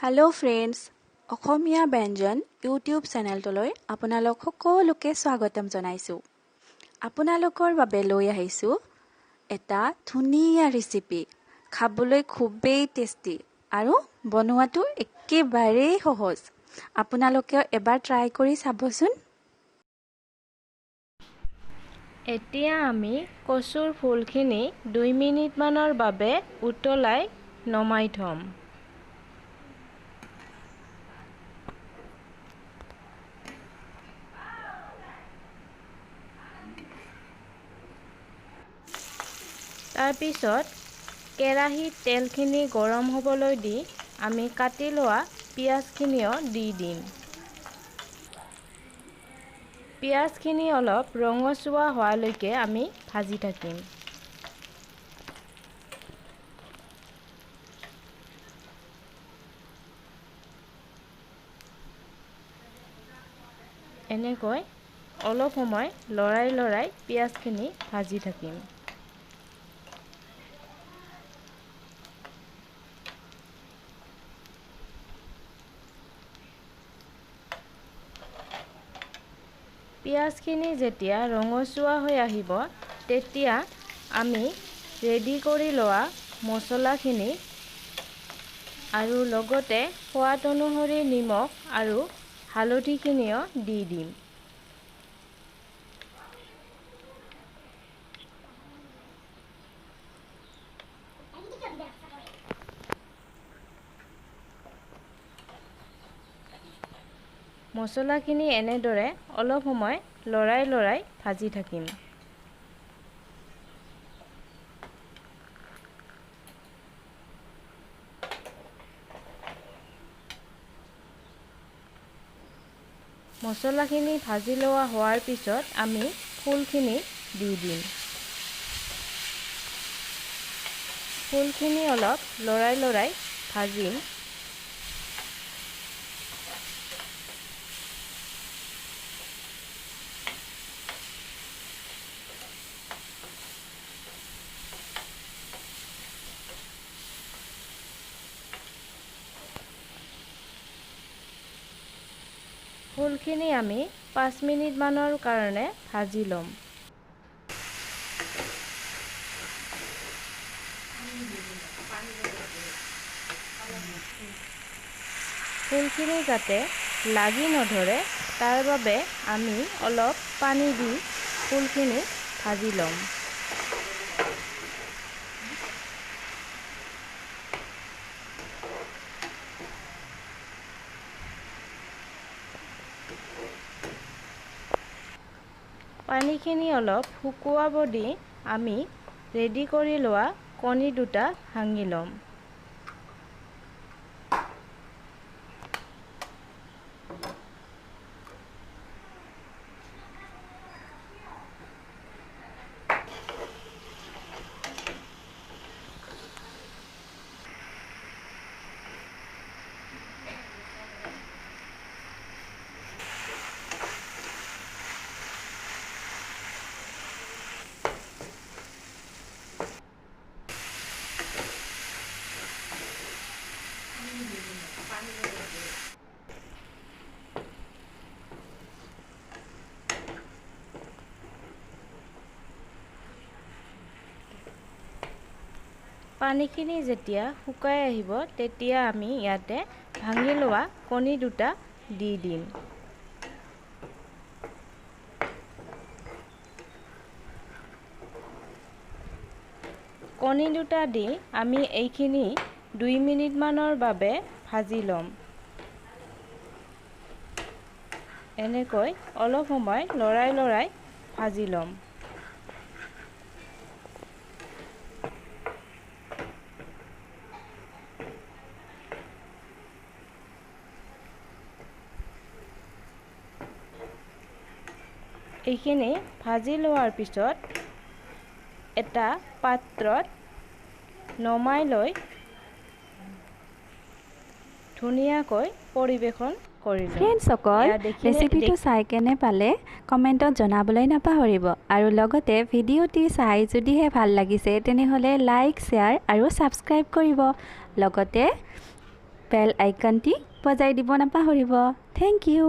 Hello' friends, অসমীয়া ব্যঞ্জন YouTube চেনেলটোলৈ আপোনালোক সকলোকে স্বাগতম জনাইছোঁ। আপোনালোকৰ বাবে লৈ আহিছোঁ এটা ধুনীয়া ৰেচিপি। খাবলৈ খুবেই টেষ্টি আৰু বনোৱাটো একেবাৰেই সহজ। আপোনালোকে এবাৰ ট্ৰাই কৰি চাবচোন। এতিয়া আমি কচুৰ ফুলখিনি 2 মিনিটমানৰ বাবে উতলাই নমাই থ'ম। তাৰপিছত কেৰাহীত তেলখিনি গৰম হ'বলৈ দি আমি কাটি লোৱা পিঁয়াজখিনিও দি দিম। পিঁয়াজখিনি অলপ ৰঙচুৱা হোৱালৈকে আমি ভাজি থাকিম। এনেকৈ অলপ সময় লৰাই পিঁয়াজখিনি ভাজি থাকিম। পিঁয়াজখিনি যেতিয়া ৰঙচুৱা হৈ আহিব, তেতিয়া আমি ৰেডি কৰি লোৱা মছলাখিনি আৰু লগতে সোৱাদ অনুসৰি নিমখ আৰু হালধিখিনিও দি দিম। মছলাখিনি এনেদৰে অলপ সময় লৰাই ভাজি থাকিম। মছলাখিনি ভাজি লোৱা হোৱাৰ পিছত আমি ফুলখিনি দি দিম। ফুলখিনি অলপ লৰাই ভাজিম। ফুলখিনি আমি 5 মিনিটমানৰ কাৰণে ভাজি ল'ম। ফুলখিনি যাতে লাগি নধৰে তাৰ বাবে আমি অলপ পানী দি ফুলখিনি ভাজি ল'ম। পানীখিনি অলপ শুকুৱাব দি আমি ৰেডি কৰি লোৱা কণী দুটা ভাঙি ল'ম। পানীখিনি যেতিয়া শুকাই আহিব, তেতিয়া আমি ইয়াতে ভাঙি লোৱা কণী দুটা দি দিম। কণী দুটা দি আমি এইখিনি 2 মিনিটমানৰ বাবে ভাজি ল'ম। এনেকৈ অলপ সময় লৰাই ভাজি ল'ম। এইখিনি ভাজি লোৱাৰ পিছত এটা পাত্ৰত নমাই লৈ ধুনীয়াকৈ পৰিৱেশন কৰি ল'ম। ফ্ৰেণ্ডছসকল, ৰেচিপিটো চাই কেনে পালে কমেণ্টত জনাবলৈ নাপাহৰিব। আৰু লগতে ভিডিঅ'টি চাই যদিহে ভাল লাগিছে তেনেহ'লে লাইক, শ্বেয়াৰ আৰু ছাবস্ক্ৰাইব কৰিব। লগতে বেল আইকনটি বজাই দিব নাপাহৰিব। Thank U.